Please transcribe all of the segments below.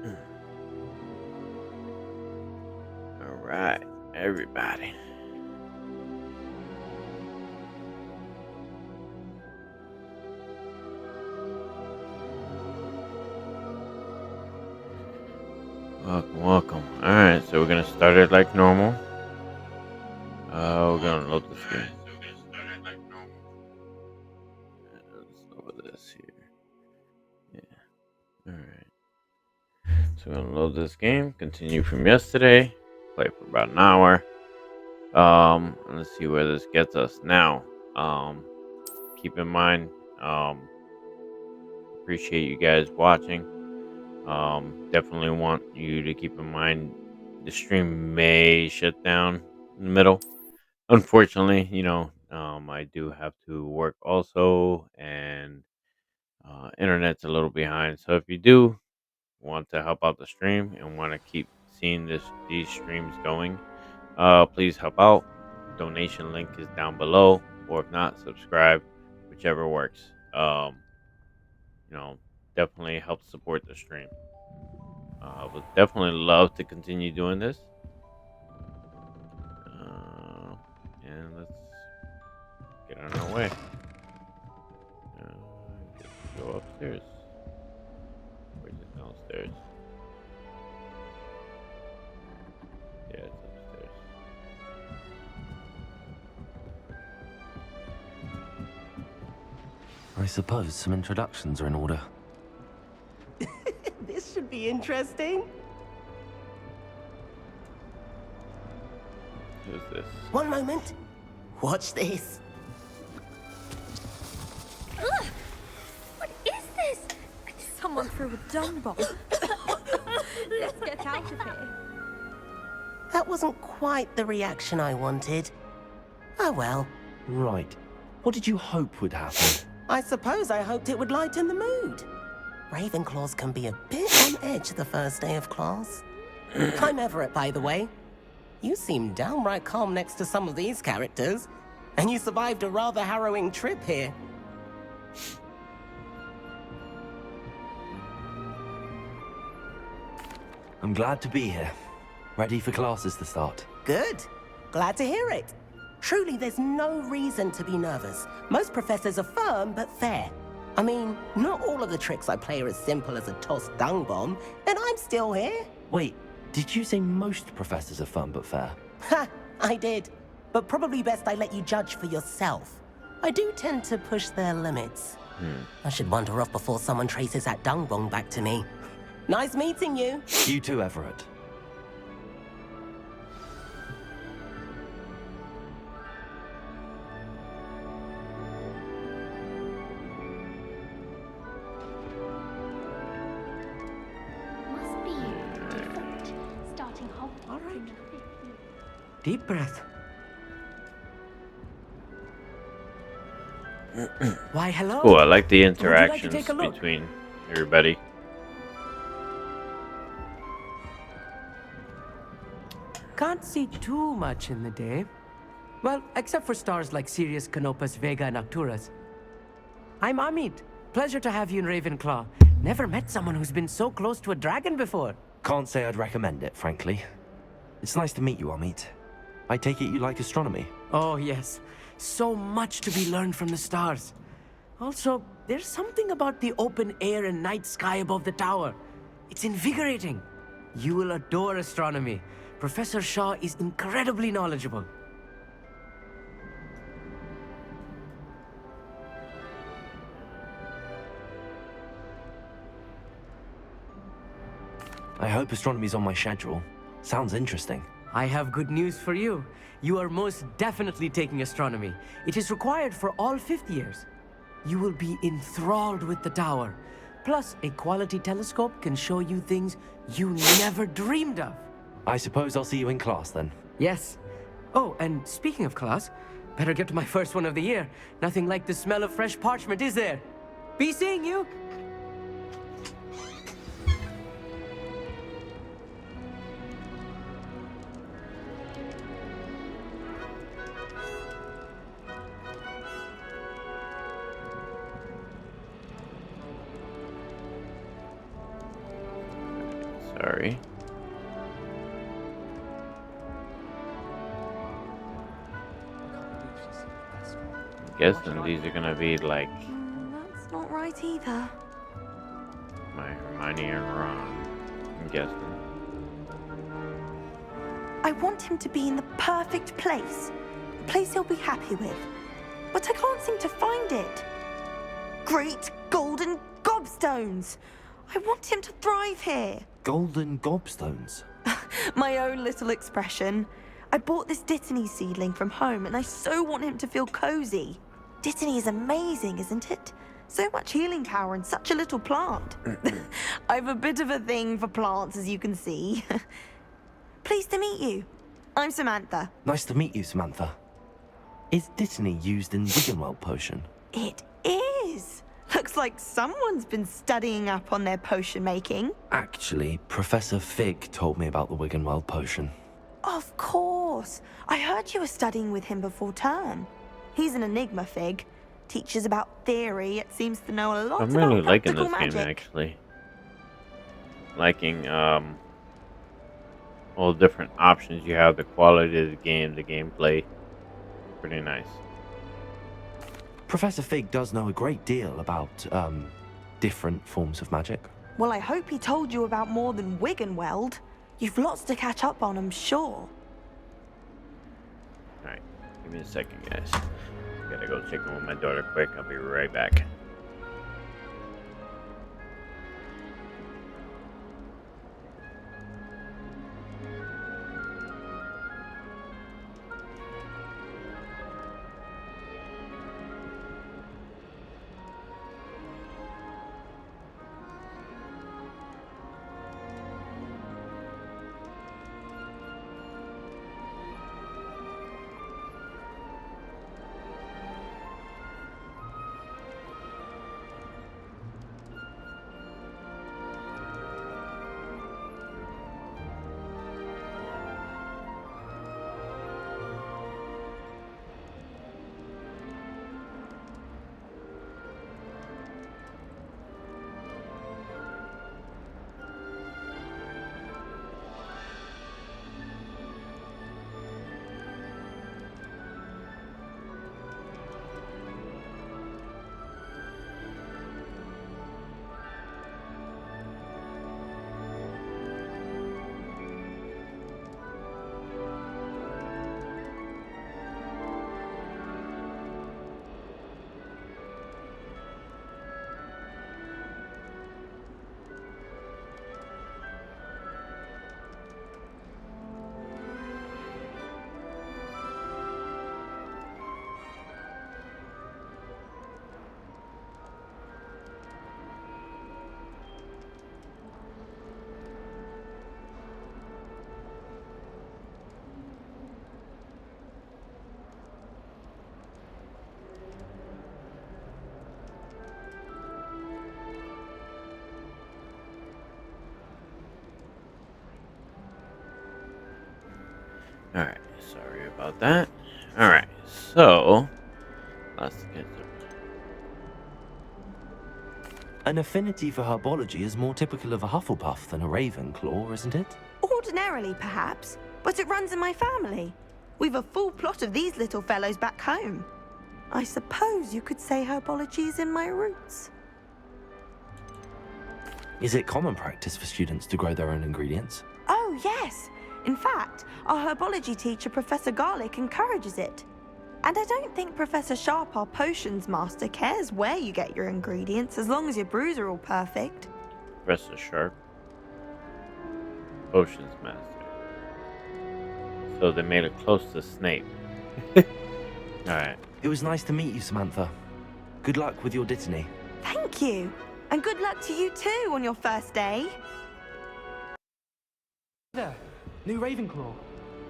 All right, everybody. Welcome, welcome. All right, so we're gonna start it like normal. We're gonna load this game. Let's load this here. Yeah. All right. So we're gonna load this game. Continue from yesterday. Play for about an hour. And let's see where this gets us now. Um, keep in mind. Appreciate you guys watching. Definitely want you to keep in mind the stream may shut down in the middle. Unfortunately, I do have to work also, and internet's a little behind. So if you do want to help out the stream and want to keep seeing these streams going, please help out. Donation link is down below, or if not, subscribe, whichever works. You know, definitely help support the stream. Would definitely love to continue doing this. Uh, and let's get on our way. Guess we go upstairs. Where's it downstairs? Yeah, it's upstairs. I suppose some introductions are in order. This should be interesting. Who's this? One moment. Watch this. Ugh! What is this? Someone threw a dung bomb. Let's get out of here. That wasn't quite the reaction I wanted. Oh well. Right. What did you hope would happen? I suppose I hoped it would lighten the mood. Ravenclaws can be a bit on edge the first day of class. I'm Everett, by the way. You seem downright calm next to some of these characters, and you survived a rather harrowing trip here. I'm glad to be here. Ready for classes to start. Good. Glad to hear it. Truly, there's no reason to be nervous. Most professors are firm but fair. I mean, not all of the tricks I play are as simple as a tossed dung bomb, and I'm still here. Wait, did you say most professors are fun but fair? Ha! I did. But probably best I let you judge for yourself. I do tend to push their limits. I should wander off before someone traces that dung bomb back to me. Nice meeting you. You too, Everett. Must be different. Starting Hogwarts. All right. Deep breath. Why, hello. Oh, I like the you like to interactions take a look? between everybody. Can't see too much in the day. Well, except for stars like Sirius, Canopus, Vega, and Arcturus. I'm Amit. Pleasure to have you in Ravenclaw. Never met someone who's been so close to a dragon before. Can't say I'd recommend it, frankly. It's nice to meet you, Amit. I take it you like astronomy. Oh, yes. So much to be learned from the stars. Also, there's something about the open air and night sky above the tower. It's invigorating. You will adore astronomy. Professor Shaw is incredibly knowledgeable. I hope astronomy's on my schedule. Sounds interesting. I have good news for you. You are most definitely taking astronomy. It is required for all fifth years. You will be enthralled with the tower. Plus, a quality telescope can show you things you never dreamed of. I suppose I'll see you in class then. Yes. Oh, and speaking of class, better get to my first one of the year. Nothing like the smell of fresh parchment, is there? Be seeing you. sorry. I'm guessing these are gonna be like That's not right either. my Hermione and Ron. I'm guessing. I want him to be in the perfect place. A place he'll be happy with. But I can't seem to find it. Great golden gobstones! I want him to thrive here. Golden gobstones. My own little expression. I bought this Dittany seedling from home and I so want him to feel cozy. Dittany is amazing, isn't it? So much healing power in such a little plant. I've a bit of a thing for plants, as you can see. Pleased to meet you. I'm Samantha. Nice to meet you, Samantha. Is Dittany used in Wiggenweld potion? It is. Looks like someone's been studying up on their potion making. Actually, Professor Fig told me about the Wiggenweld potion. Of course. I heard you were studying with him before term. He's an enigma, Fig. Teaches about theory, it seems to know a lot I'm about really liking practical this game magic. actually. Liking all the different options you have, the quality of the game, the gameplay. Pretty nice. Professor Fig does know a great deal about, different forms of magic. Well, I hope he told you about more than Wiggenweld. You've lots to catch up on, I'm sure. Alright, give me a second, guys. Gotta go check in with my daughter quick. I'll be right back. Alright, sorry about that. Alright, so let's get to An affinity for herbology is more typical of a Hufflepuff than a Ravenclaw, isn't it? Ordinarily, perhaps, but it runs in my family. We've a full plot of these little fellows back home. I suppose you could say herbology is in my roots. Is it common practice for students to grow their own ingredients? Oh, yes. In fact, our herbology teacher, Professor Garlick, encourages it. And I don't think Professor Sharp, our potions master, cares where you get your ingredients as long as your brews are all perfect. Professor Sharp. Potions Master. So they made it close to Snape. Alright. It was nice to meet you, Samantha. Good luck with your Dittany. Thank you. And good luck to you too on your first day. There, new Ravenclaw.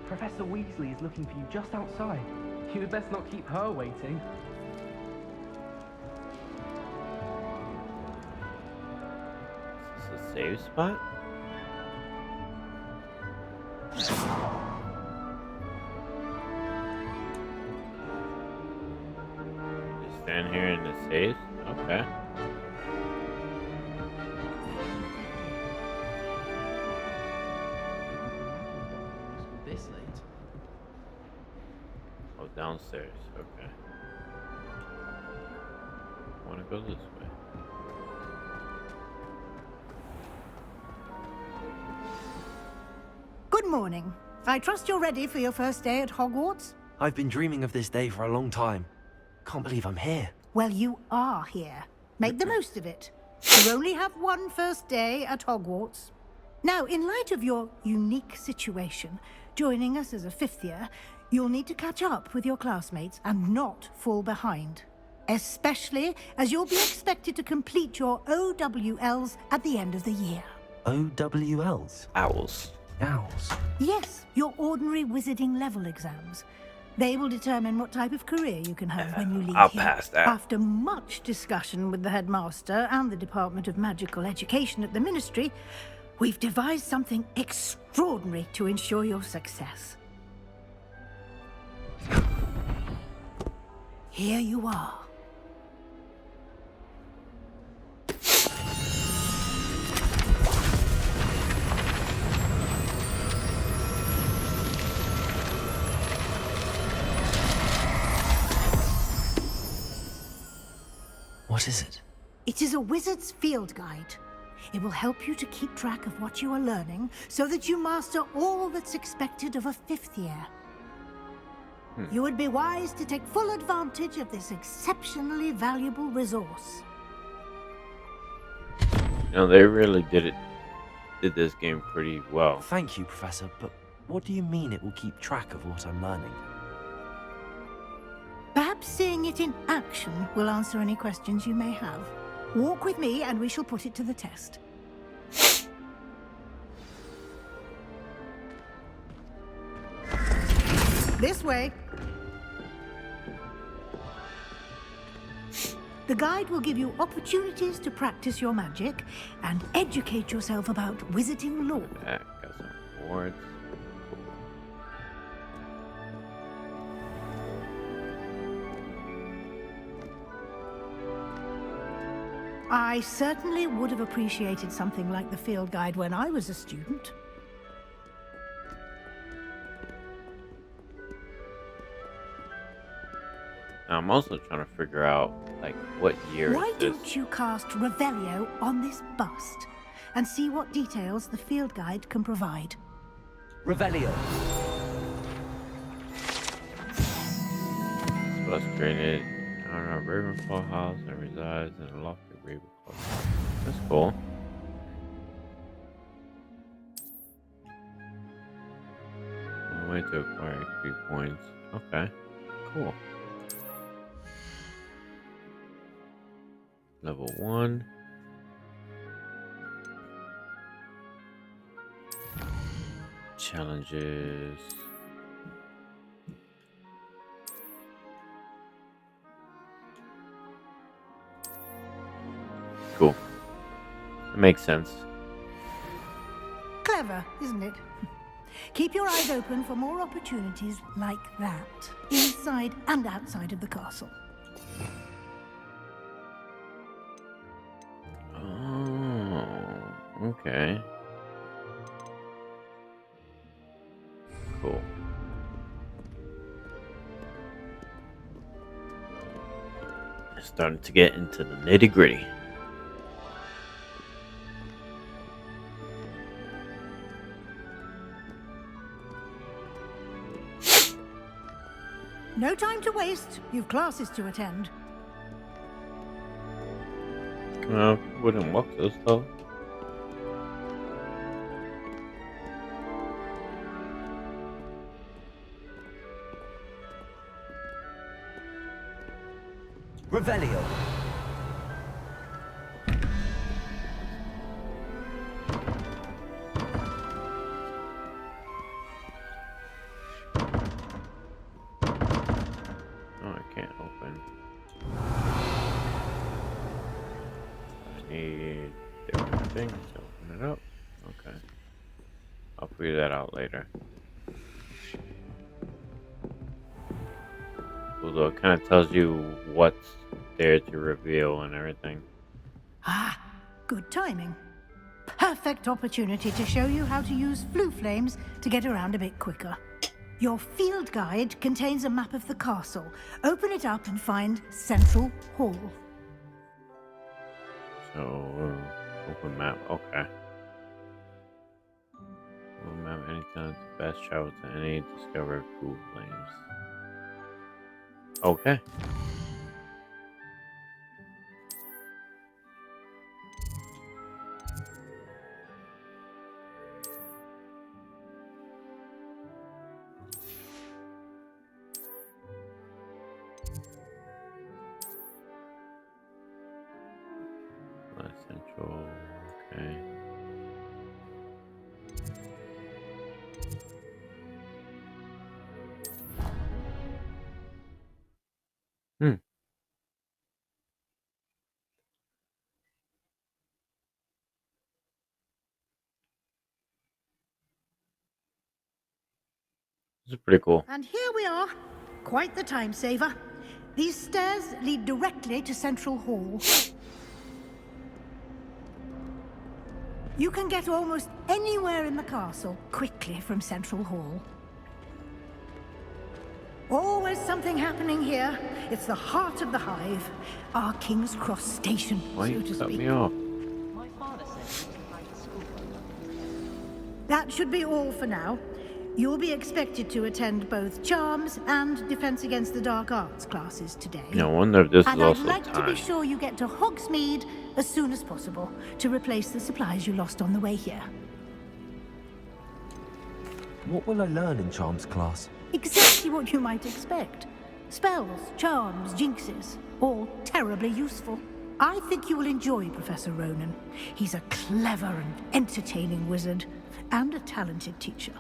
Professor Weasley is looking for you just outside. You had best not keep her waiting. Is this a save spot? Just stand here and it saves? Okay. upstairs. Okay. I want to go this way. Good morning. I trust you're ready for your first day at Hogwarts? I've been dreaming of this day for a long time. Can't believe I'm here. Well, you are here. Make the most of it. You only have one first day at Hogwarts. Now, in light of your unique situation, joining us as a fifth year, you'll need to catch up with your classmates and not fall behind. Especially as you'll be expected to complete your OWLs at the end of the year. OWLs? Owls. Owls. Yes, your ordinary wizarding level exams. They will determine what type of career you can have when you leave I'll here. pass that. After much discussion with the headmaster and the Department of Magical Education at the Ministry, we've devised something extraordinary to ensure your success. Here you are. What is it? It is a wizard's field guide. It will help you to keep track of what you are learning so that you master all that's expected of a fifth year. You would be wise to take full advantage of this exceptionally valuable resource. No, they really did this game pretty well. Thank you, Professor, but what do you mean it will keep track of what I'm learning? Perhaps seeing it in action will answer any questions you may have. Walk with me and we shall put it to the test. This way. The guide will give you opportunities to practice your magic and educate yourself about wizarding lore. Got some rewards. I certainly would have appreciated something like the field guide when I was a student. Now, I'm also trying to figure out, like, what year Why is this? don't you cast Revelio on this bust and see what details the field guide can provide? Revelio. Spells created. I don't know, Ravenclaw house and resides in a lofty Ravenclaw. That's cool. One way to acquire XP points. Okay, cool. Level 1. Challenges. Cool. That makes sense. Clever, isn't it? Keep your eyes open for more opportunities like that, inside and outside of the castle. Oh, okay. Cool. Starting to get into the nitty-gritty. No time to waste. You've classes to attend. Wouldn't walk those though. Revelio. Oh, I can't open. I need different things to open it up. Okay. I'll figure that out later. Although it kind of tells you what's there to reveal and everything. Ah, good timing. Perfect opportunity to show you how to use flue flames to get around a bit quicker. Your field guide contains a map of the castle. Open it up and find Central Hall. So, open map. Okay. Open map. Anytime it's best travel to any discovered cool flames. Okay. Central. Okay. Hmm. This is pretty cool. And here we are. Quite the time saver. These stairs lead directly to Central Hall. You can get almost anywhere in the castle quickly from Central Hall. Always something happening here. It's the heart of the hive. Our King's Cross station, Why so you to cut speak. me off? My father said he was at school. That should be all for now. You'll be expected to attend both Charms and Defense Against the Dark Arts classes today. No wonder if this is And I'd also like to be time. sure you get to Hogsmeade as soon as possible to replace the supplies you lost on the way here. What will I learn in Charms class? Exactly what you might expect. Spells, charms, jinxes, all terribly useful. I think you will enjoy Professor Ronan. He's a clever and entertaining wizard, and a talented teacher.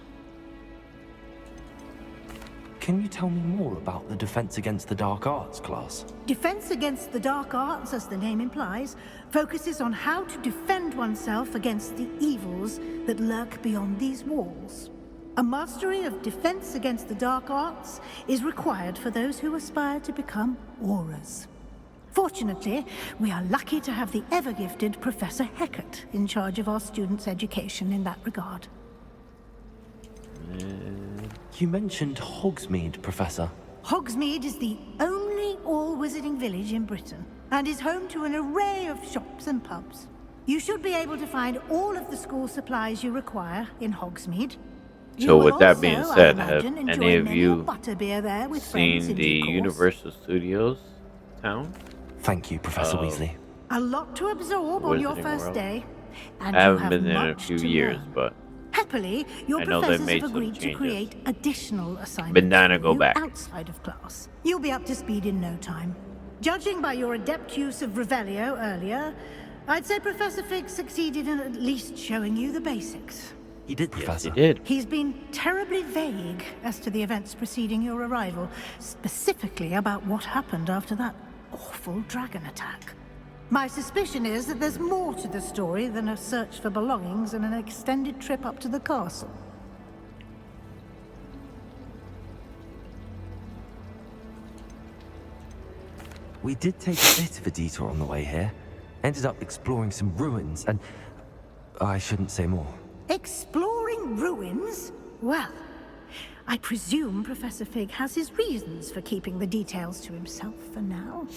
Can you tell me more about the Defense Against the Dark Arts class? Defense Against the Dark Arts, as the name implies, focuses on how to defend oneself against the evils that lurk beyond these walls. A mastery of Defense Against the Dark Arts is required for those who aspire to become Aurors. Fortunately, we are lucky to have the ever-gifted Professor Hecat in charge of our students' education in that regard. You mentioned Hogsmeade, Professor. Hogsmeade is the only all-wizarding village in Britain, and is home to an array of shops and pubs. You should be able to find all of the school supplies you require in Hogsmeade. So with that being said, have any of you seen the Universal Studios town? Thank you, Professor Weasley. A lot to absorb on your Wizarding first World. day, and I you haven't have been there in a much few to years, learn. but Happily, your I know they professors made have some agreed to changes. create additional assignments Been dying to for go you back. outside of class. You'll be up to speed in no time. Judging by your adept use of Revelio earlier, I'd say Professor Fig succeeded in at least showing you the basics. He did, yes, Professor. he did. He's been terribly vague as to the events preceding your arrival, specifically about what happened after that awful dragon attack. My suspicion is that there's more to the story than a search for belongings and an extended trip up to the castle. We did take a bit of a detour on the way here. Ended up exploring some ruins and... I shouldn't say more. Exploring ruins? Well, I presume Professor Fig has his reasons for keeping the details to himself for now.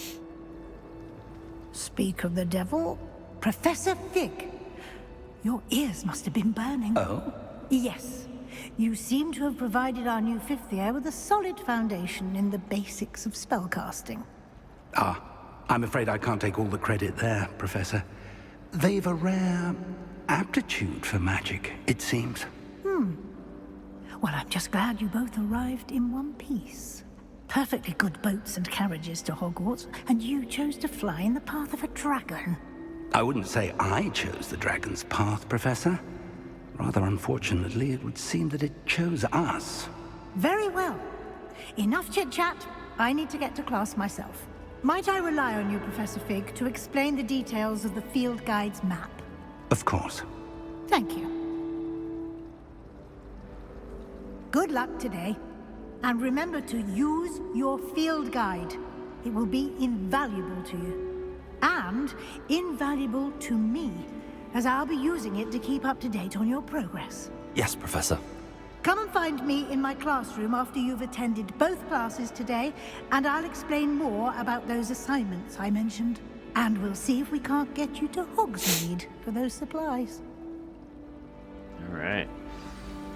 Speak of the devil, Professor Fig. Your ears must have been burning. Oh? Yes. You seem to have provided our new fifth year with a solid foundation in the basics of spellcasting. Ah, I'm afraid I can't take all the credit there, Professor. They've a rare aptitude for magic, it seems. Well, I'm just glad you both arrived in one piece. Perfectly good boats and carriages to Hogwarts, and you chose to fly in the path of a dragon. I wouldn't say I chose the dragon's path, Professor. Rather unfortunately, it would seem that it chose us. Very well. Enough chit-chat. I need to get to class myself. Might I rely on you, Professor Fig, to explain the details of the field guide's map? Of course. Thank you. Good luck today. And remember to use your field guide. It will be invaluable to you. And invaluable to me, as I'll be using it to keep up to date on your progress. Yes, Professor. Come and find me in my classroom after you've attended both classes today, and I'll explain more about those assignments I mentioned. And we'll see if we can't get you to Hogsmeade for those supplies. All right.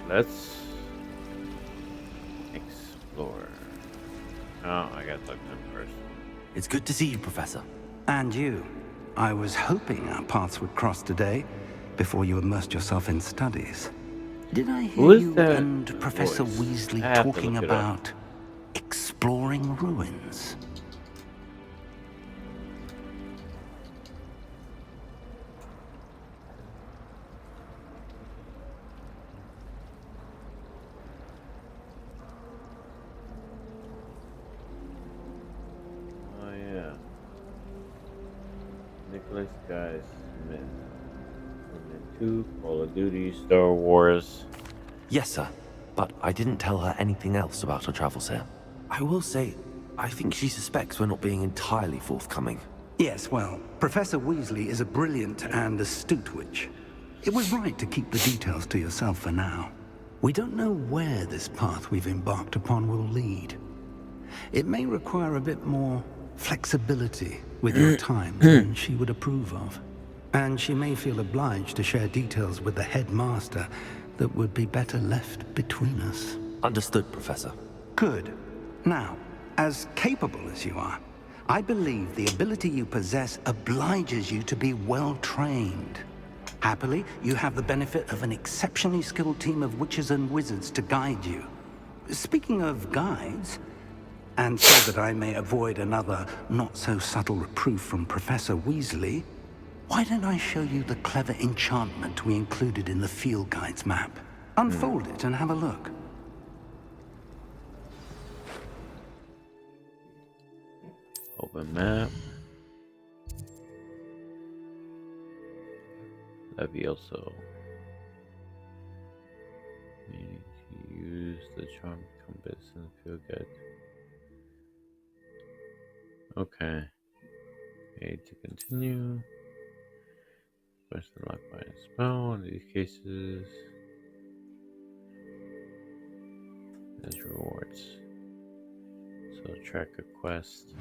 Let's explore. Oh, I gotta talk to him first. It's good to see you, Professor. And you. I was hoping our paths would cross today before you immersed yourself in studies. Did I hear you and Professor Weasley talking about exploring ruins? Oh yeah, Nicholas Guy Smith. From 2, Call of Duty, Star Wars. Yes, sir. But I didn't tell her anything else about her travels here. I will say, I think she suspects we're not being entirely forthcoming. Yes, well, Professor Weasley is a brilliant and astute witch. It was right to keep the details to yourself for now. We don't know where this path we've embarked upon will lead. It may require a bit more flexibility with your time than she would approve of. And she may feel obliged to share details with the headmaster that would be better left between us. Understood, Professor. Good. Now, as capable as you are, I believe the ability you possess obliges you to be well trained. Happily, you have the benefit of an exceptionally skilled team of witches and wizards to guide you. Speaking of guides, and so that I may avoid another not-so-subtle reproof from Professor Weasley, why don't I show you the clever enchantment we included in the field guide's map? Unfold it and have a look. Open map. Levioso. Meaning to use the charm compass in the field guide. Okay. A to continue. Question locked by a spell. In these cases, there's rewards. So track a quest.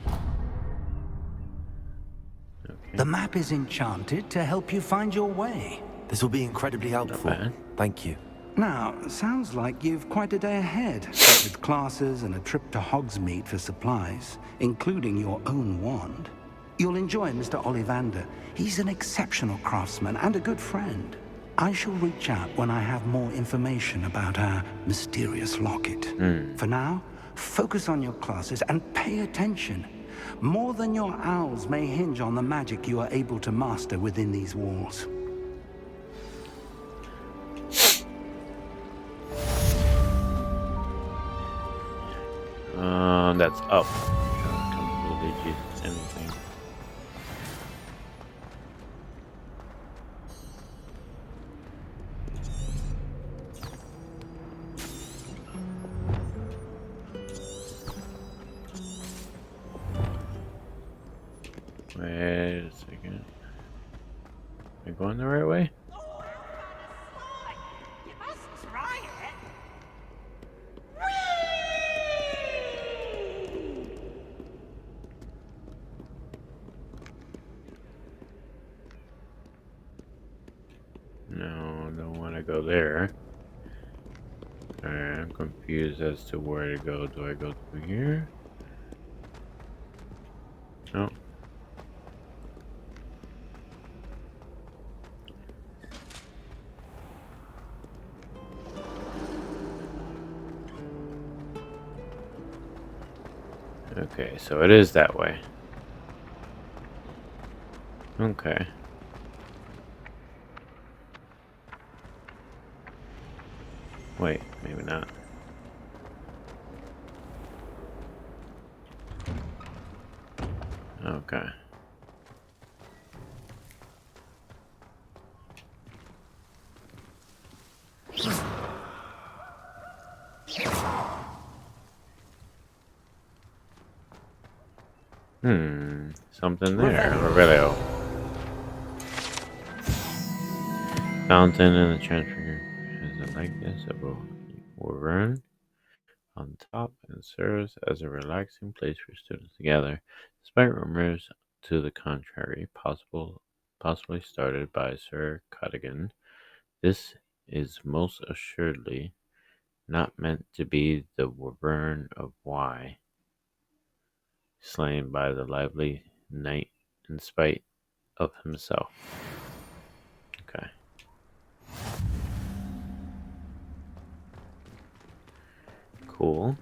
Okay. The map is enchanted to help you find your way. This will be incredibly helpful. Thank you. Now, sounds like you've quite a day ahead, what with classes and a trip to Hogsmeade for supplies, including your own wand. You'll enjoy Mr. Ollivander. He's an exceptional craftsman and a good friend. I shall reach out when I have more information about our mysterious locket. For now, focus on your classes and pay attention. More than your owls may hinge on the magic you are able to master within these walls. That's up. Completely anything. Wait a second. Am I going the right way? You must try it. No, don't want to go there. Alright, I'm confused as to where to go. Do I go through here? No. Okay, so it is that way. Okay. Wait, maybe not. Okay. Something there. Revelio. Fountain in the transfer is a likeness of a Wyvern on top and serves as a relaxing place for students to gather, despite rumors to the contrary, possibly started by Sir Cadogan. This is most assuredly not meant to be the Wyvern of Wye, slain by the lively knight in spite of himself. Okay. Cool.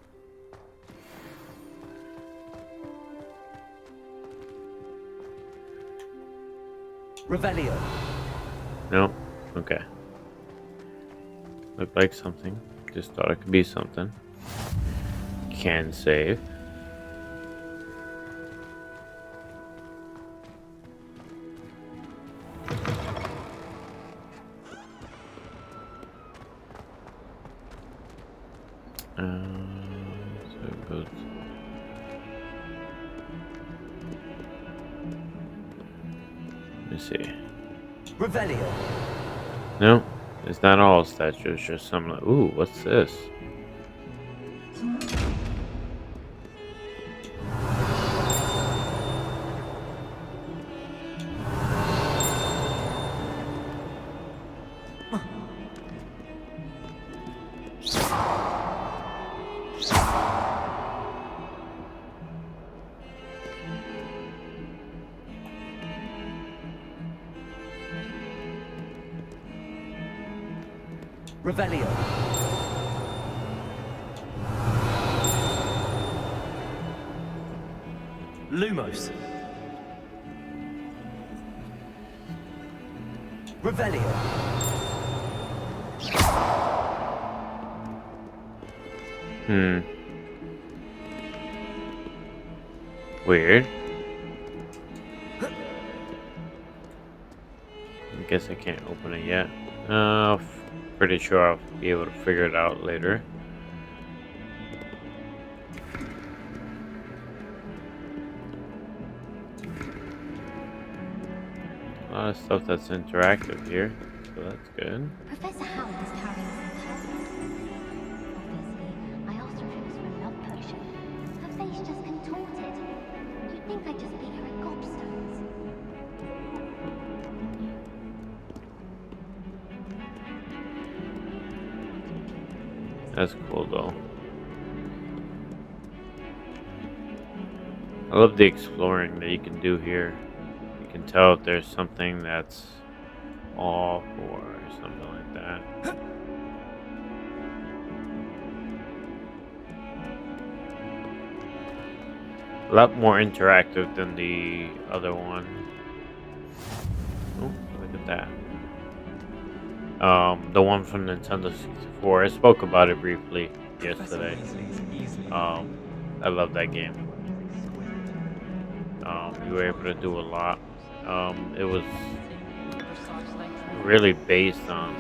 Revelio. Nope. Okay. Looked like something. Just thought it could be something. Can save. So it goes. Let me see. Revelio. No, it's not all statues, just some. Ooh, what's this? Revelio. Lumos. Revelio. Weird. I guess I can't open it yet. Pretty sure I'll be able to figure it out later. A lot of stuff that's interactive here, so that's good. Professor Howard is carrying some purpose. Obviously, I asked her if it was for a love potion. Her face just contorted. You'd think I'd just beat her at gobstones. That's cool though. I love the exploring that you can do here. You can tell if there's something that's off or something like that. A lot more interactive than the other one. Oh, look at that. The one from Nintendo 64. I spoke about it briefly yesterday. I love that game. You were able to do a lot. It was really based on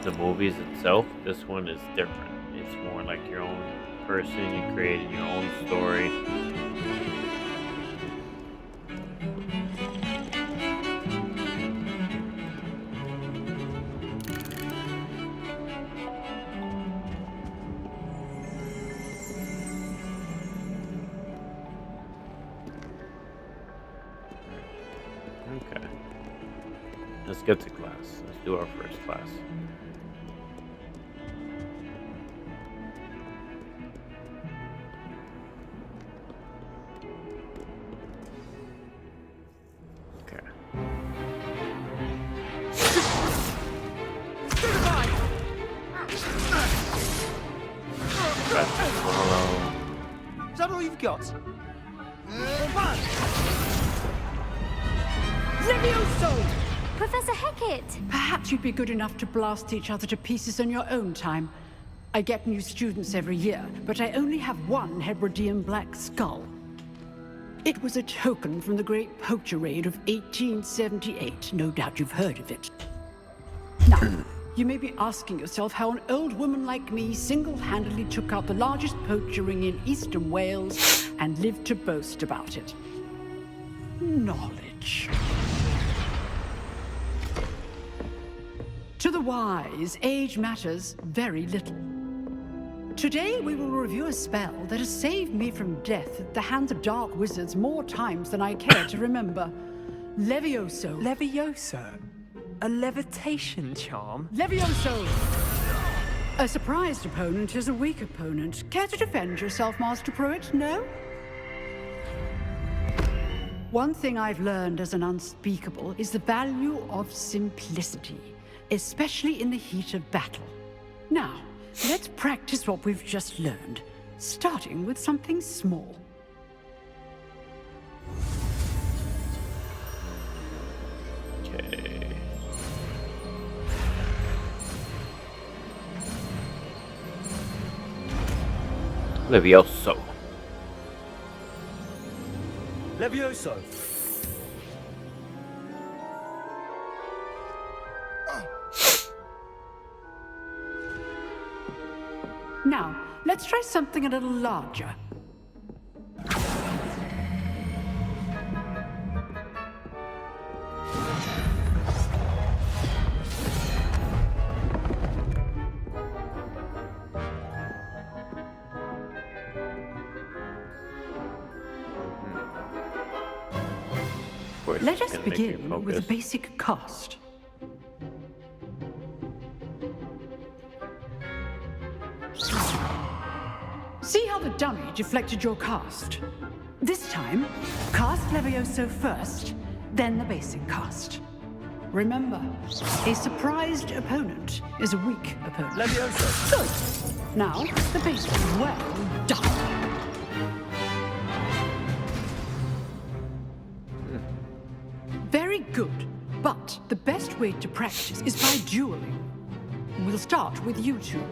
the movies itself. This one is different. It's more like your own person. You created your own story. Okay. Let's get to class. Let's do our first class. Okay. Hello. Is that all you've got? Levioso! Professor Hecat! Perhaps you'd be good enough to blast each other to pieces on your own time. I get new students every year, but I only have one Hebridean black skull. It was a token from the Great Poacher Raid of 1878. No doubt you've heard of it. Now, you may be asking yourself how an old woman like me single-handedly took out the largest poacher ring in eastern Wales and lived to boast about it. Knowledge. To the wise, age matters very little. Today we will review a spell that has saved me from death at the hands of dark wizards more times than I care to remember. Levioso. Levioso? A levitation charm? Levioso! A surprised opponent is a weak opponent. Care to defend yourself, Master Pruitt? No? One thing I've learned as an unspeakable is the value of simplicity, especially in the heat of battle. Now, let's practice what we've just learned, starting with something small. Okay. Levioso. Levioso! Now, let's try something a little larger. Let us begin with a basic cast. See how the dummy deflected your cast? This time, cast Levioso first, then the basic cast. Remember, a surprised opponent is a weak opponent. Levioso! Good. Now, the basic. Well done. Very good. But the best way to practice is by dueling. We'll start with you two.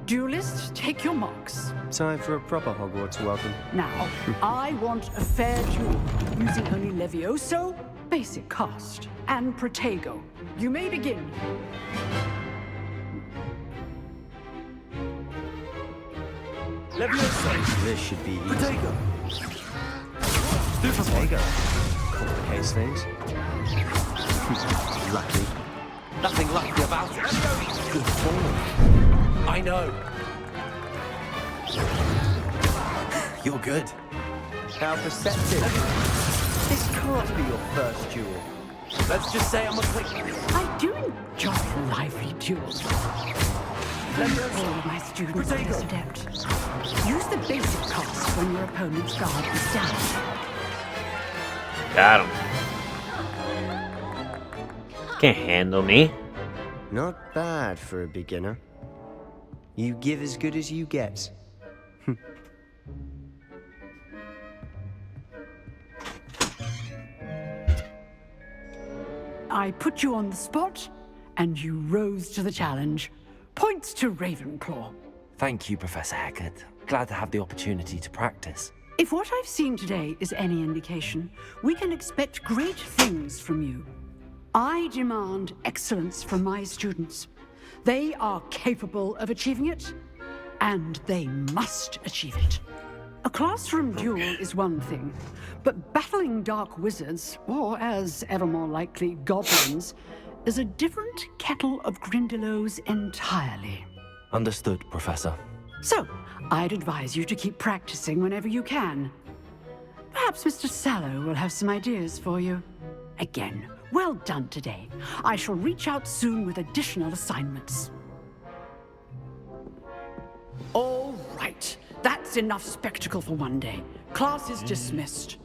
Duelists, take your marks. Time for a proper Hogwarts welcome. Now, I want a fair duel, using only Levioso, basic cast, and Protego. You may begin. Levioso! This should be easy. Protego! Protego. Complicates things. Lucky. Nothing lucky about it. Good form. I know. You're good. How perceptive. This can't be your first duel. Let's just say I'm a quick... I do enjoy lively duels. All of my students are this adept. Use the basic cast when your opponent's guard is down. Got him. Can't handle me. Not bad for a beginner. You give as good as you get. I put you on the spot, and you rose to the challenge. Points to Ravenclaw. Thank you, Professor Hecat. Glad to have the opportunity to practice. If what I've seen today is any indication, we can expect great things from you. I demand excellence from my students. They are capable of achieving it, and they must achieve it. A classroom duel is one thing, but battling dark wizards, or as ever more likely, goblins, is a different kettle of Grindylows entirely. Understood, Professor. So, I'd advise you to keep practicing whenever you can. Perhaps Mr. Sallow will have some ideas for you. Again, well done today. I shall reach out soon with additional assignments. All right. That's enough spectacle for one day. Class is dismissed.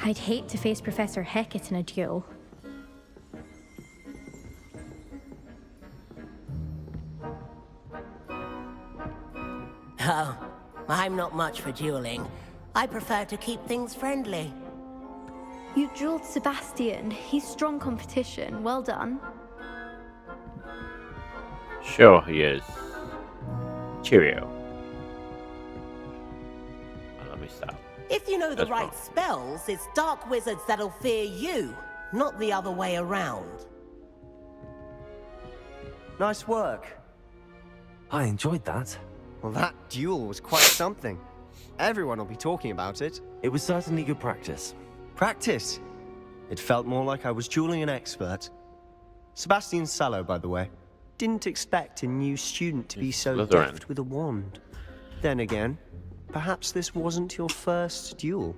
I'd hate to face Professor Hecat in a duel. Oh, I'm not much for dueling. I prefer to keep things friendly. You dueled Sebastian. He's strong competition. Well done. Sure he is. Cheerio. Oh, let me stop. If you know the That's right wrong. spells, it's dark wizards that'll fear you, not the other way around. Nice work. I enjoyed that. Well, that duel was quite something. Everyone will be talking about it. It was certainly good practice. Practice? It felt more like I was dueling an expert. Sebastian Sallow, by the way. Didn't expect a new student to be so Slytherin. deft with a wand. Then again, perhaps this wasn't your first duel.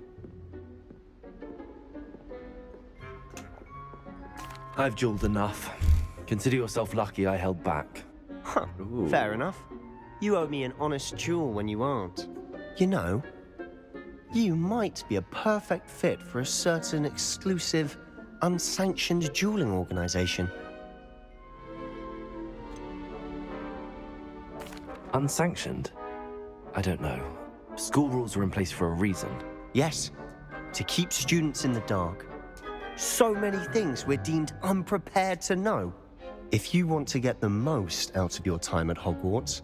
I've dueled enough. Consider yourself lucky I held back. Huh, fair enough. You owe me an honest duel when you aren't. You know, you might be a perfect fit for a certain exclusive, unsanctioned dueling organization. Unsanctioned? I don't know. School rules are in place for a reason. Yes, to keep students in the dark. So many things we're deemed unprepared to know. If you want to get the most out of your time at Hogwarts,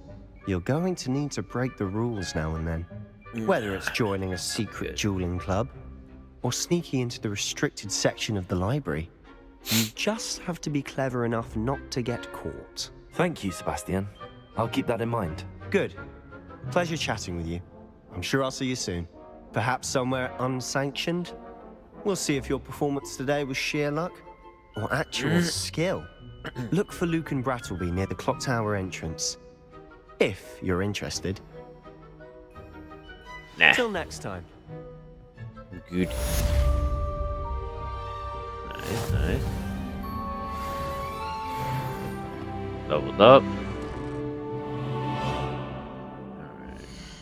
you're going to need to break the rules now and then. Whether it's joining a secret dueling club, or sneaking into the restricted section of the library, you just have to be clever enough not to get caught. Thank you, Sebastian. I'll keep that in mind. Good. Pleasure chatting with you. I'm sure I'll see you soon. Perhaps somewhere unsanctioned? We'll see if your performance today was sheer luck or actual skill. Look for Luke and Brattleby near the clock tower entrance. If you're interested. Nah. Till next time. Good. Nice. Leveled up.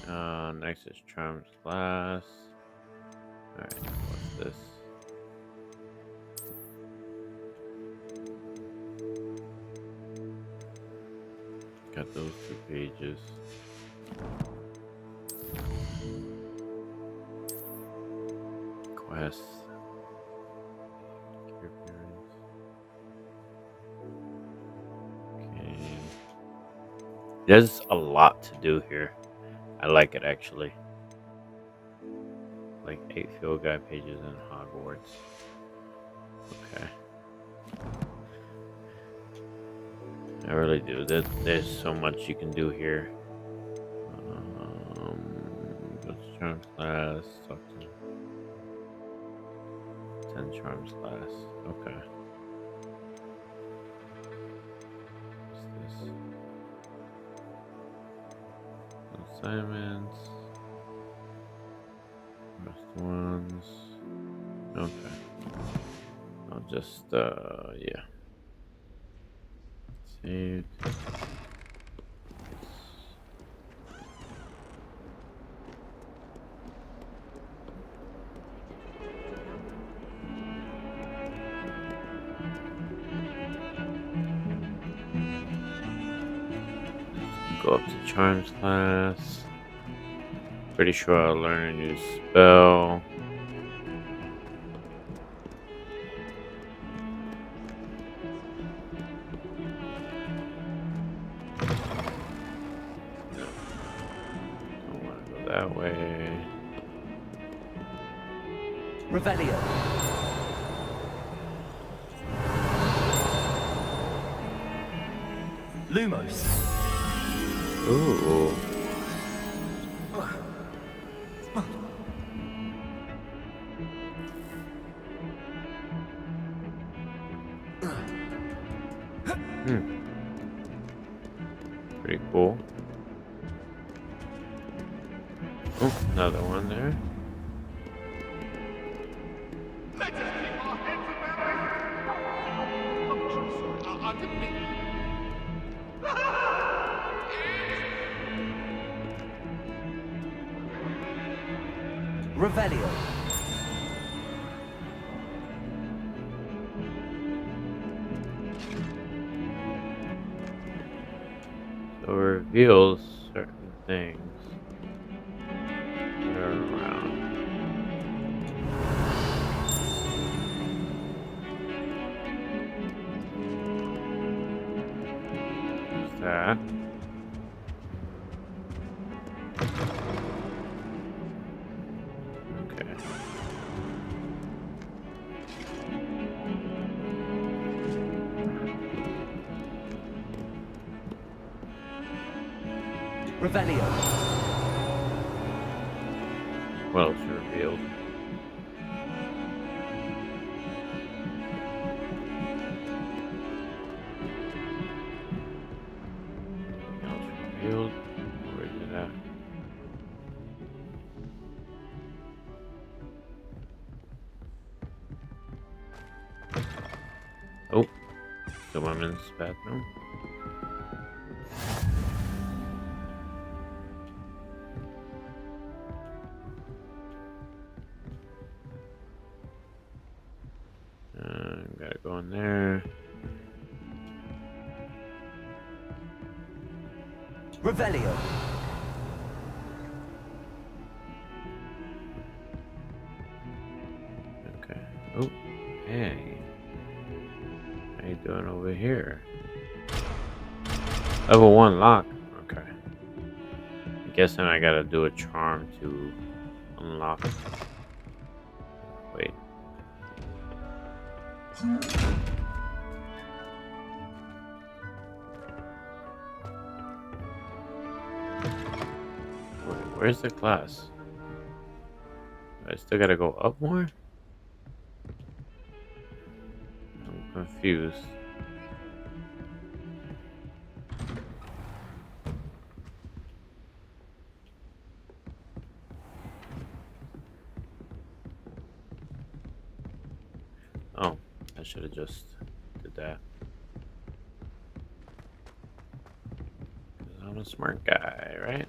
Alright. Next is Charms class. Alright, what's this? Got those 2 pages. Quests. Care parents. Okay. There's a lot to do here. I like it actually. Like 8 field guide pages in Hogwarts. Okay. I really do. There's so much you can do here. Go to Charms class. Talk to 10 Charms class. Okay. What's this? Assignments. Rest ones. Okay. I'll just yeah. Saved. Go up to Charms class. Pretty sure I'll learn a new spell. Don't want to go that way. Revelio. Lumos. Ooh. Pretty cool. Oh, another one there. Revelio. So it reveals certain things that are around. What's that? Okay. Revelio. What else revealed? the women's bathroom. Gotta go in there. Revelio. Okay. Oh, hey. How you doing over here? Level 1 lock. Okay. I'm guessing I gotta do a charm to unlock. Wait. Where's the class? I still gotta go up more? I'm confused. Oh, I should have just did that. 'Cause I'm a smart guy, right?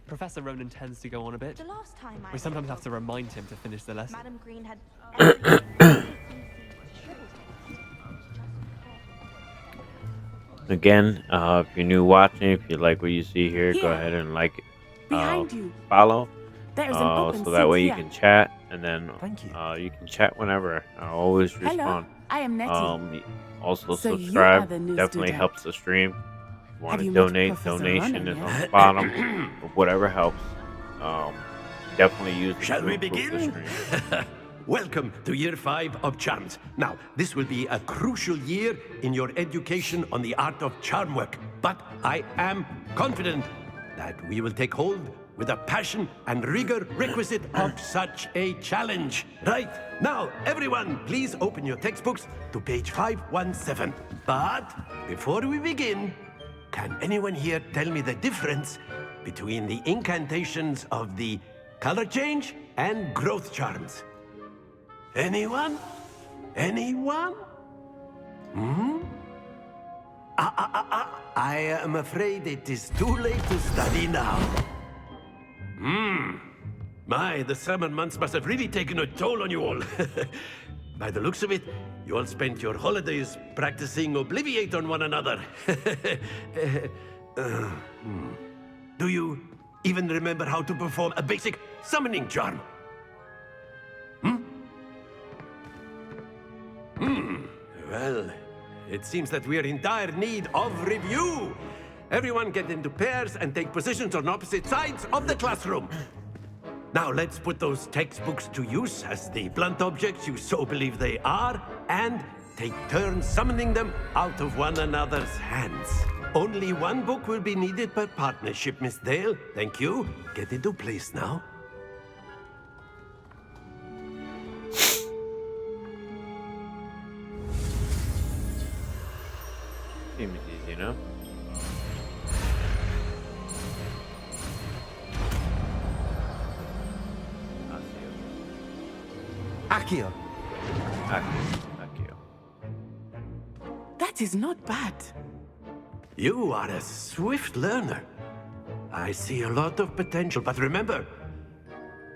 Professor Ronan tends to go on a bit. The last time I We sometimes have to remind him to finish the lesson. Madam Green had Again, if you're new watching, if you like what you see here, go ahead and like it. Behind you. Follow. There is an open So that way seat you here. can chat, and then Thank you. You can chat whenever. I'll always Hello, respond. I am Nettie. Also So you are subscribe. the new Definitely student. helps the stream. If you want Have to you met donate, Professor donation Ronan is on yet? the bottom. Or whatever helps. Definitely use it Shall to we improve the begin? stream. Welcome to year 5 of charms. Now, this will be a crucial year in your education on the art of charm work. But I am confident that we will take hold with the passion and rigor requisite of such a challenge. Right, now, everyone, please open your textbooks to page 517. But before we begin, can anyone here tell me the difference between the incantations of the color change and growth charms? Anyone? Anyone? I am afraid it is too late to study now. My, the summer months must have really taken a toll on you all. By the looks of it, you all spent your holidays practicing Obliviate on one another. Do you even remember how to perform a basic summoning charm? Well, it seems that we are in dire need of review. Everyone get into pairs and take positions on opposite sides of the classroom. Now let's put those textbooks to use as the blunt objects you so believe they are, and take turns summoning them out of one another's hands. Only one book will be needed per partnership, Miss Dale. Thank you. Get into place now. Seems easy enough. Accio. Accio. That is not bad. You are a swift learner. I see a lot of potential, but remember,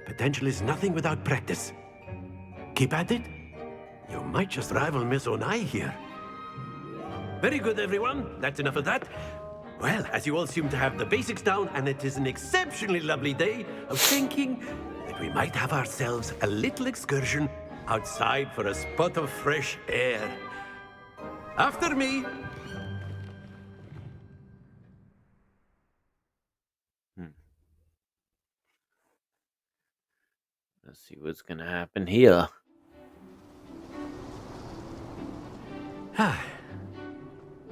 potential is nothing without practice. Keep at it. You might just rival Miss Onai here. Very good, everyone. That's enough of that. Well, as you all seem to have the basics down, and it is an exceptionally lovely day, I was thinking that we might have ourselves a little excursion outside for a spot of fresh air. After me. Let's see what's gonna happen here.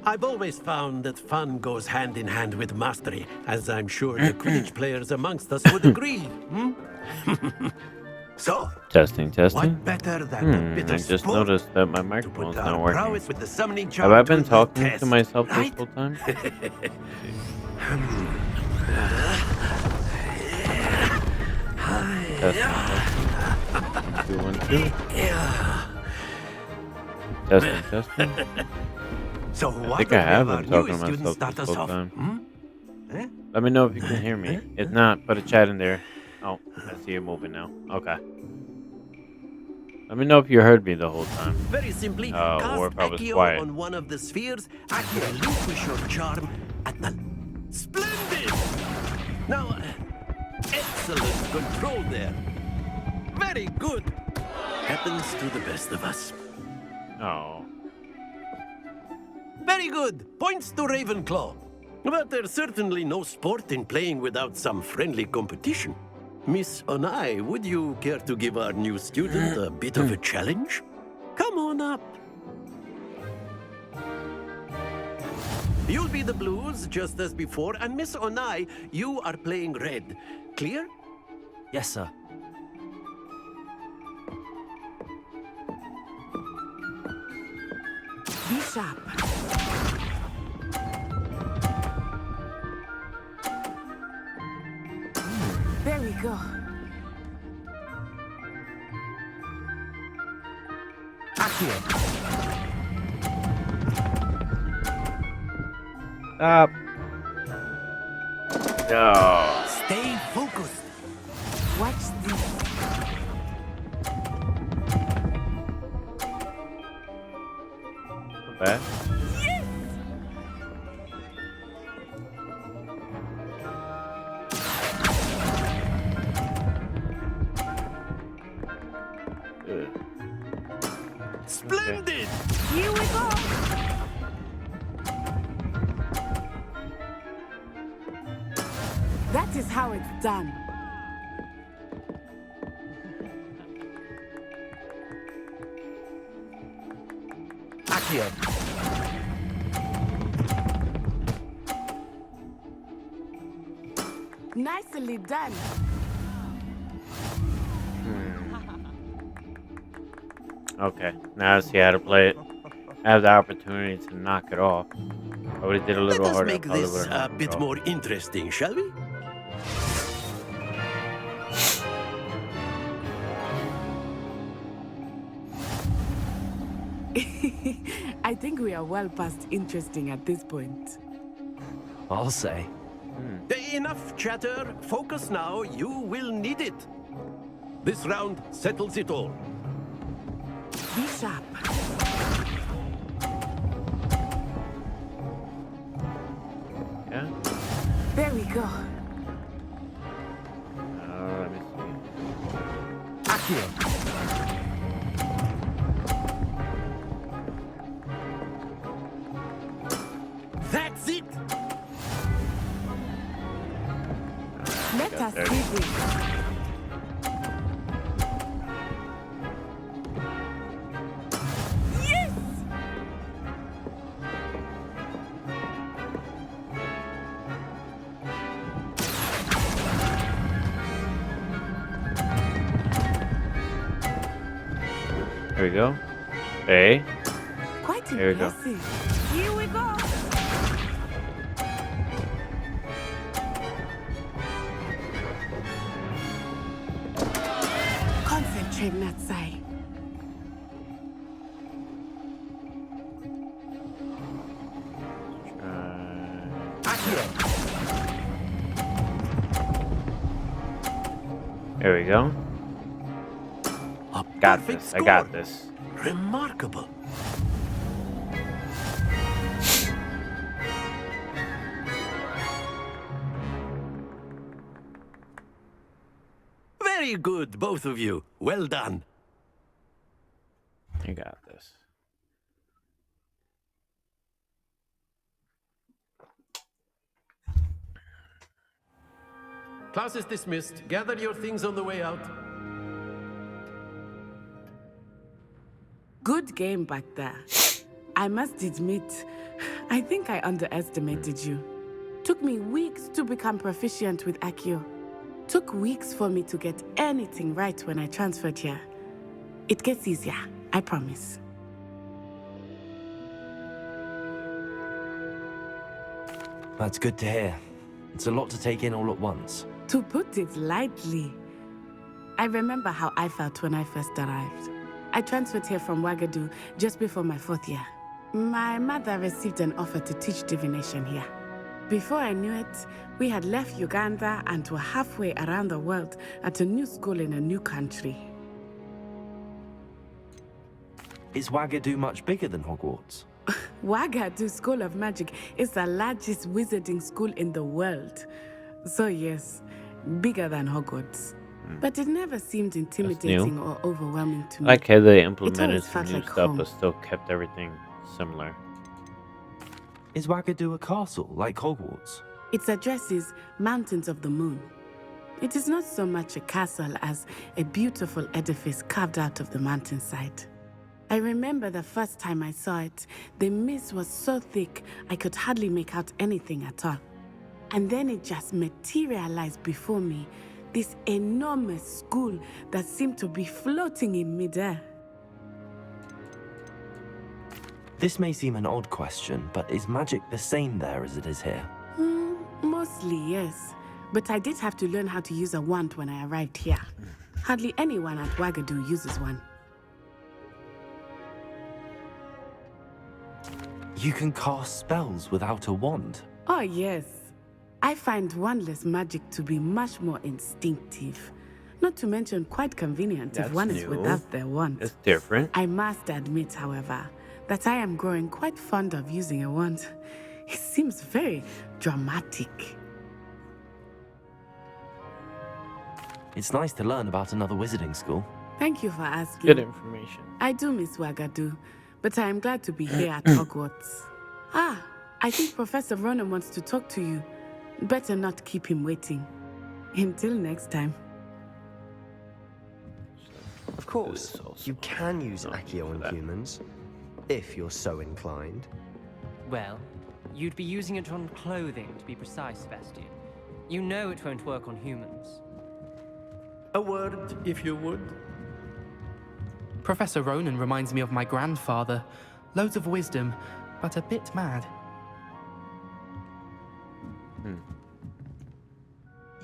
I've always found that fun goes hand in hand with mastery, as I'm sure the Quidditch players amongst us would agree. So, Testing. what better than a bit I of just sport noticed that my microphone's our not working. prowess with the summoning Have charm I been to the talking to test, myself right? this whole time? Testing. 2, 1, 2. Testing, testing. So I what think do I we have our been talking newest to student myself start this us whole off? time. Eh? Let me know if you can hear me. If not, put a chat in there. Oh, I see you moving now. Okay. Let me know if you heard me the whole time. Very simply, Or cast if I was Accio quiet. on one of the spheres and relinquish your charm at the... Splendid! Now, excellent control there. Very good. Happens to the best of us. Oh. Very good. Points to Ravenclaw. But there's certainly no sport in playing without some friendly competition. Miss Onai, would you care to give our new student a bit of a challenge? Come on up. You'll be the blues, just as before, and Miss Onai, you are playing red. Clear? Yes, sir. Be sharp. There we go. Accio. Stop. No. Stay focused. Watch this. Not bad. Splendid! Here we go. That is how it's done. Accio. Nicely done. Okay, now I see how to play it. I have the opportunity to knock it off. I would have did a Let little us harder. I make probably this would've a knocked it bit off. more interesting, shall we? I think we are well past interesting at this point. I'll say. Enough chatter. Focus now. You will need it. This round settles it all. Be sharp. Yeah? There we go. Let me see. Accio. That's it. Let got us 30. see this. Yes! There we go. A. Quite There we go. impressive. Here we go. Concentrate, Natsai. There we go. Got Perfect this. I got score. this. Remarkable. Very good, both of you. Well done. I got this. Class is dismissed. Gather your things on the way out. Good game back there. I must admit, I think I underestimated you. Took me weeks to become proficient with Accio. Took weeks for me to get anything right when I transferred here. It gets easier, I promise. That's good to hear. It's a lot to take in all at once. To put it lightly, I remember how I felt when I first arrived. I transferred here from Wagadu just before my 4th year. My mother received an offer to teach divination here. Before I knew it, we had left Uganda and were halfway around the world at a new school in a new country. Is Wagadu much bigger than Hogwarts? Wagadu School of Magic is the largest wizarding school in the world. So yes, bigger than Hogwarts. But it never seemed intimidating or overwhelming to I me. like how they It implemented always some felt new like stuff, home. but still kept everything similar. Is Wagadu a castle like Hogwarts? Its address is Mountains of the Moon. It is not so much a castle as a beautiful edifice carved out of the mountainside. I remember the first time I saw it, the mist was so thick I could hardly make out anything at all. And then it just materialized before me, this enormous school that seemed to be floating in midair. This may seem an odd question, but is magic the same there as it is here? Mostly, yes. But I did have to learn how to use a wand when I arrived here. Hardly anyone at Wagadu uses one. You can cast spells without a wand. Oh, yes. I find wandless magic to be much more instinctive. Not to mention quite convenient if one is new. without their wand. It's different. I must admit, however, that I am growing quite fond of using a wand. It seems very dramatic. It's nice to learn about another wizarding school. Thank you for asking. Good information. I do miss Wagadu, but I am glad to be here at Hogwarts. I think Professor Ronan wants to talk to you. Better not keep him waiting. Until next time. Of course, you can use Accio on humans, if you're so inclined. Well, you'd be using it on clothing, to be precise, Sebastian. You know it won't work on humans. A word, if you would. Professor Ronan reminds me of my grandfather. Loads of wisdom, but a bit mad.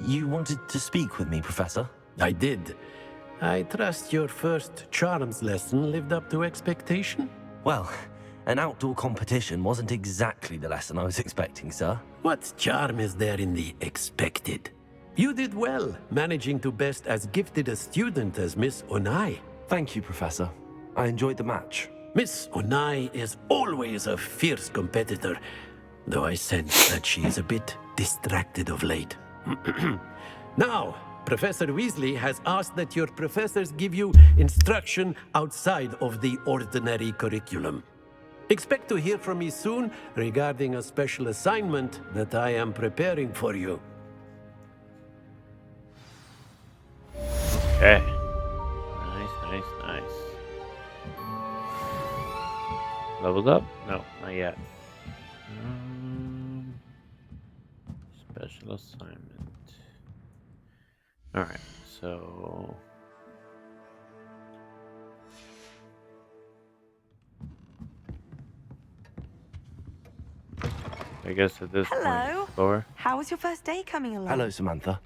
You wanted to speak with me, Professor? I did. I trust your first charms lesson lived up to expectation? Well, an outdoor competition wasn't exactly the lesson I was expecting, sir. What charm is there in the expected? You did well, managing to best as gifted a student as Miss Onai. Thank you, Professor. I enjoyed the match. Miss Onai is always a fierce competitor, though I sense that she is a bit distracted of late. Now, Professor Weasley has asked that your professors give you instruction outside of the ordinary curriculum. Expect to hear from me soon regarding a special assignment that I am preparing for you. Okay. Nice. Leveled up? No, not yet. Special assignment. Alright, so... I guess at this Hello. point, explore. How was your first day coming along? Hello, Samantha.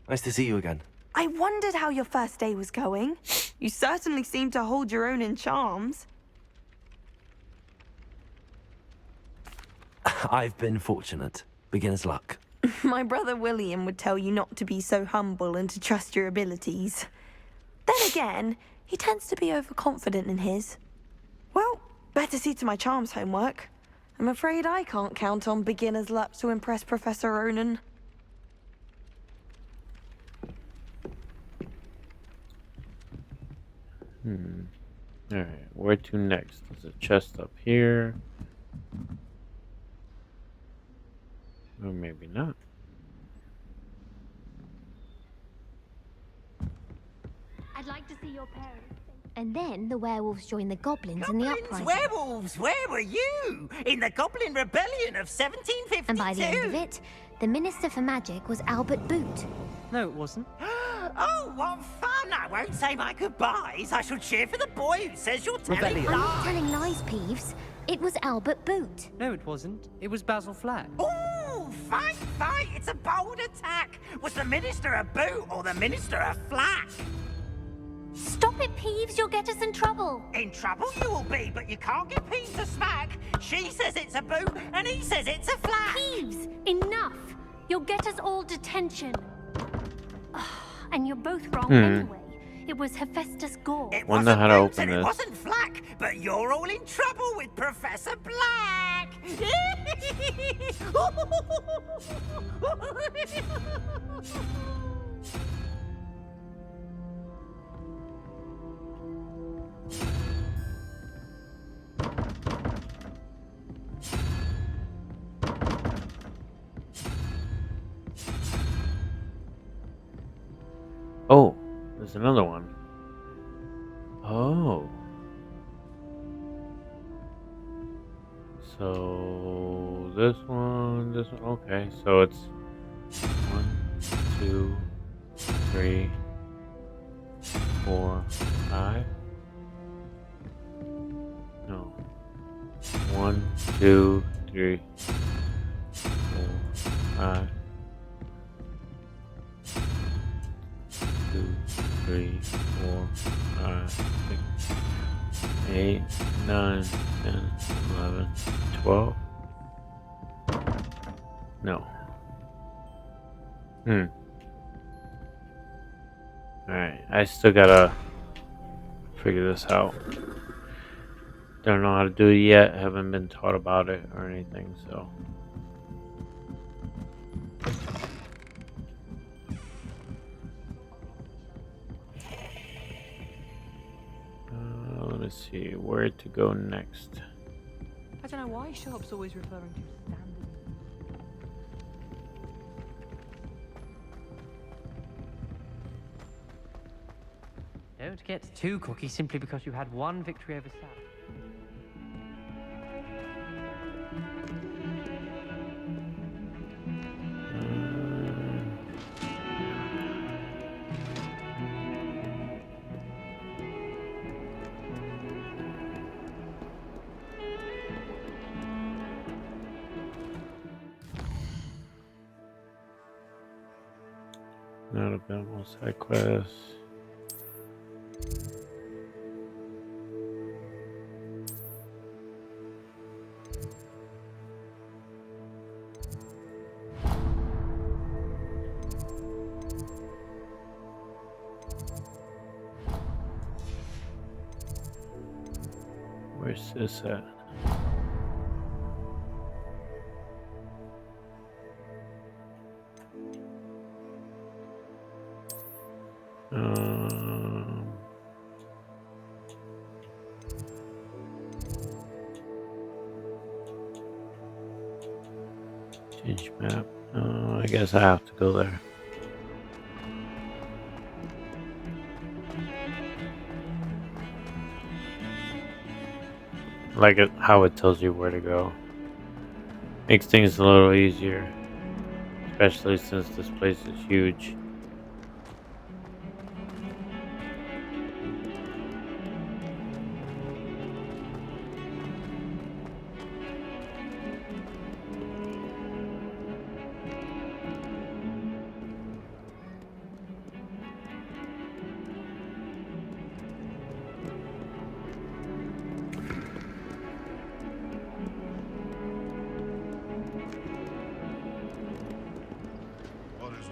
Nice to see you again. I wondered how your first day was going. You certainly seem to hold your own in charms. I've been fortunate. Beginner's luck. My brother William would tell you not to be so humble and to trust your abilities. Then again, he tends to be overconfident in his. Well, better see to my charms homework. I'm afraid I can't count on beginner's luck to impress Professor Ronan. Alright, where to next? There's a chest up here. Or maybe not. I'd like to see your parents. And then the werewolves joined the goblins in the uprising. Werewolves, where were you? In the Goblin Rebellion of 1752. And by the end of it, the Minister for Magic was Albert Boot. No, it wasn't. Oh, what fun! I won't say my goodbyes. I shall cheer for the boy who says you're telling I'm not lies. telling lies, Peeves. It was Albert Boot. No, it wasn't. It was Basil Flack. Ooh, fight! It's a bold attack. Was the Minister a boot or the Minister a flack? Stop it, Peeves, you'll get us in trouble. In trouble you will be, but you can't get Peeves to smack. She says it's a boot, and he says it's a flat. Peeves, enough. You'll get us all detention. And you're both wrong anyway. It was Hephaestus Gore. It Wonder wasn't how to boots open and it this. wasn't flack, but you're all in trouble with Professor Black. Oh, there's another one. Oh. So this one, okay. So it's 1, 2, 3, 4, 5. No. 1, 2, 3, 4, 5. 2, 3, 4, 5, 6, 8, 9, 10, 11, 12. No. Alright, I still gotta figure this out. Don't know how to do it yet. Haven't been taught about it or anything, so. Let me see where to go next. I don't know why Sharp's always referring to standard. Don't get too cocky simply because you had one victory over Sam. Not available side quest. Where's this at? Change map. I guess I have to go there. Like it, how it tells you where to go. Makes things a little easier. Especially since this place is huge.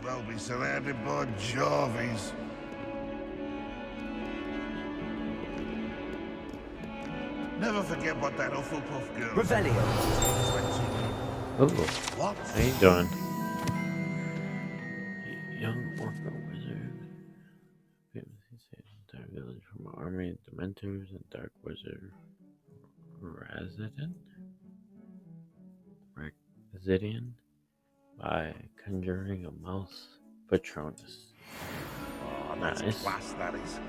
Well be surrounded by Jarvies. Never forget what that Hufflepuff girl. Revelio. Oh, what? How you doing? Young orca wizard. Entire village from an army of Dementors and Dark Wizard Rezidian by conjuring a mouse Patronus. Oh, that's nice. class, that is.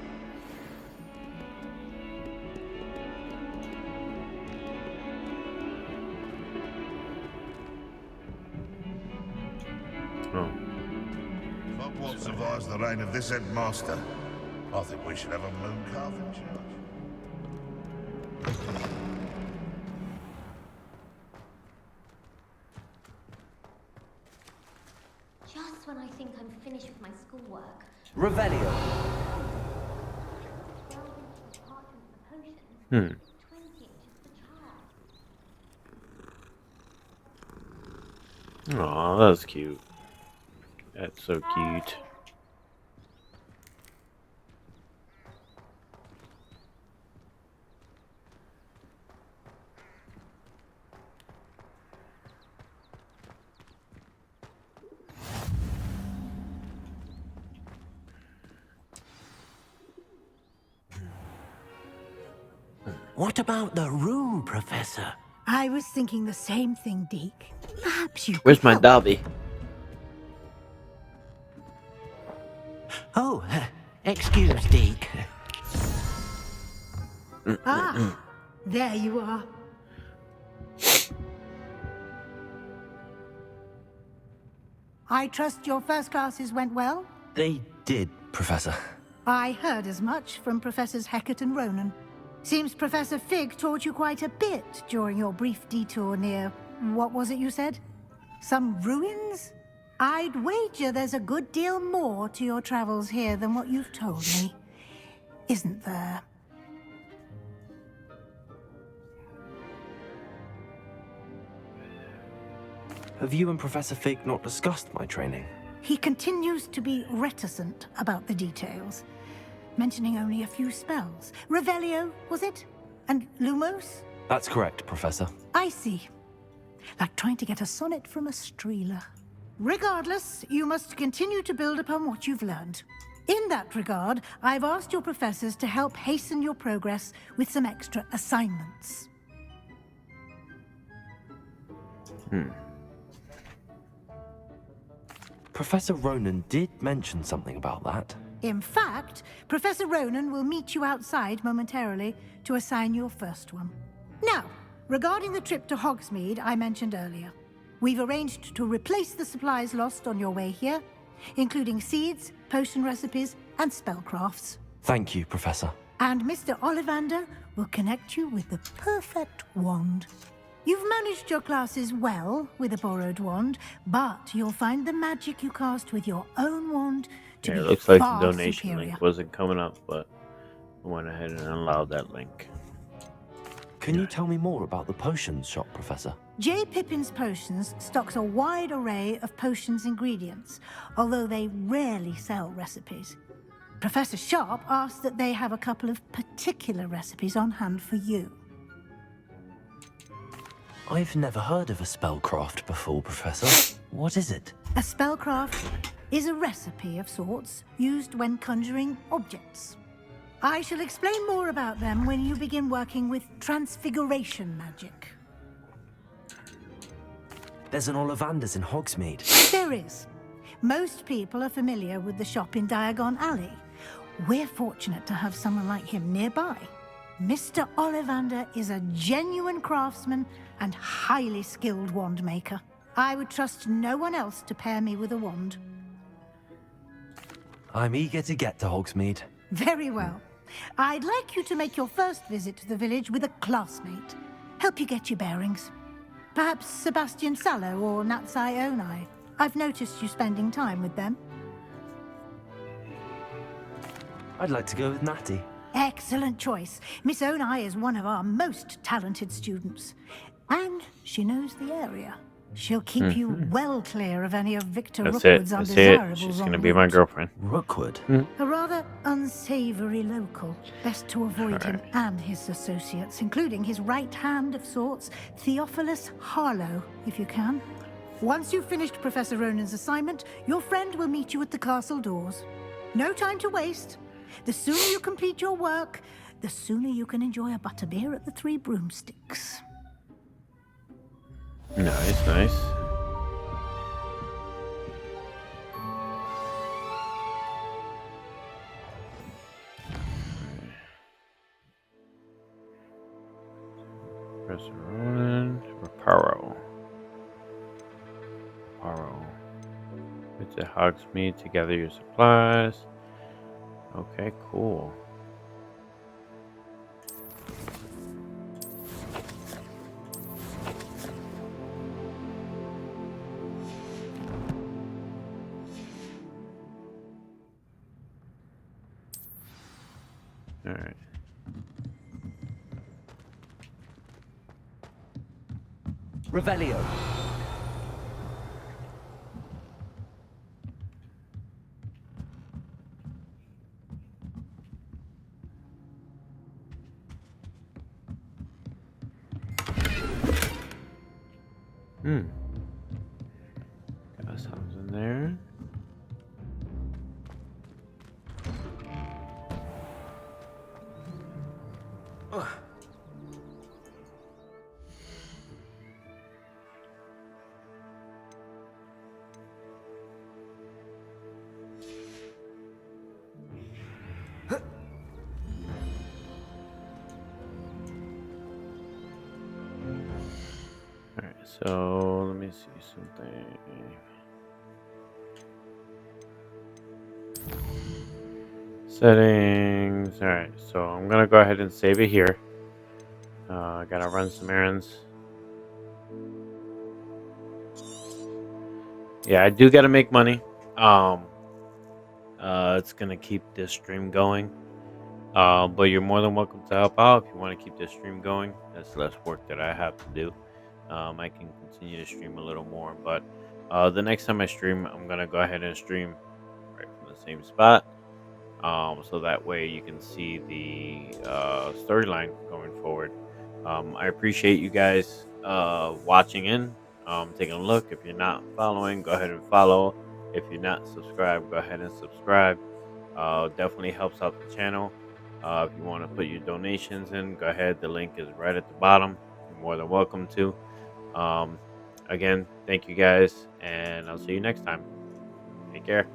Oh. Hogwarts survives the reign of this headmaster. I think we should have a moon calf in charge. Just when I think I'm finished with my schoolwork. Revelio. Hmm. Aw, that's cute. That's so cute. What about the room, Professor? I was thinking the same thing, Deke. Perhaps you could Where's my help. Dobby? Oh, excuse, Deke. Ah, there you are. I trust your first classes went well? They did, Professor. I heard as much from Professors Hecat and Ronan. Seems Professor Fig taught you quite a bit during your brief detour near... what was it you said? Some ruins? I'd wager there's a good deal more to your travels here than what you've told me. Isn't there? Have you and Professor Fig not discussed my training? He continues to be reticent about the details, mentioning only a few spells. Revelio, was it? And Lumos? That's correct, Professor. I see. Like trying to get a sonnet from a streeler. Regardless, you must continue to build upon what you've learned. In that regard, I've asked your professors to help hasten your progress with some extra assignments. Professor Ronan did mention something about that. In fact, Professor Ronan will meet you outside momentarily to assign your first one. Now, regarding the trip to Hogsmeade I mentioned earlier, we've arranged to replace the supplies lost on your way here, including seeds, potion recipes, and spellcrafts. Thank you, Professor. And Mr. Ollivander will connect you with the perfect wand. You've managed your classes well with a borrowed wand, but you'll find the magic you cast with your own wand to Yeah, it be looks like the far donation superior. link wasn't coming up, but I went ahead and allowed that link. Can you tell me more about the potions shop, Professor? J. Pippin's Potions stocks a wide array of potions ingredients, although they rarely sell recipes. Professor Sharp asked that they have a couple of particular recipes on hand for you. I've never heard of a spellcraft before, Professor. What is it? A spellcraft is a recipe of sorts used when conjuring objects. I shall explain more about them when you begin working with transfiguration magic. There's an Ollivander's in Hogsmeade. There is. Most people are familiar with the shop in Diagon Alley. We're fortunate to have someone like him nearby. Mr. Ollivander is a genuine craftsman and highly skilled wand maker. I would trust no one else to pair me with a wand. I'm eager to get to Hogsmeade. Very well. I'd like you to make your first visit to the village with a classmate. Help you get your bearings. Perhaps Sebastian Sallow or Natsai Onai. I've noticed you spending time with them. I'd like to go with Natty. Excellent choice. Miss Onai is one of our most talented students. And she knows the area. She'll keep you well clear of any of Victor That's Rookwood's it. That's it. undesirables She's on gonna the be my route. girlfriend. Rookwood? A rather unsavory local. Best to avoid him and his associates, including his right hand of sorts, Theophilus Harlow, if you can. Once you've finished Professor Ronan's assignment, your friend will meet you at the castle doors. No time to waste. The sooner you complete your work, the sooner you can enjoy a butterbeer at the Three Broomsticks. Nice, nice. Professor Ronan, Reparo. It's a Hogsmeade to gather your supplies. Okay, cool. All right. Revelio. Hmm. Got something there. Alright, so let me see something. Settings. Alright, so I'm gonna go ahead and save it here. I gotta run some errands. Yeah, I do gotta make money. Um, it's gonna keep this stream going. But you're more than welcome to help out if you want to keep this stream going. That's less work that I have to do. I can continue to stream a little more, but the next time I stream, I'm gonna go ahead and stream right from the same spot. So that way you can see the storyline going forward. I appreciate you guys watching in, taking a look. If you're not following, go ahead and follow. If you're not subscribed, go ahead and subscribe. Definitely helps out the channel. If you want to put your donations in, go ahead. The link is right at the bottom. You're more than welcome to. Um, Again, thank you guys, and I'll see you next time. Take care.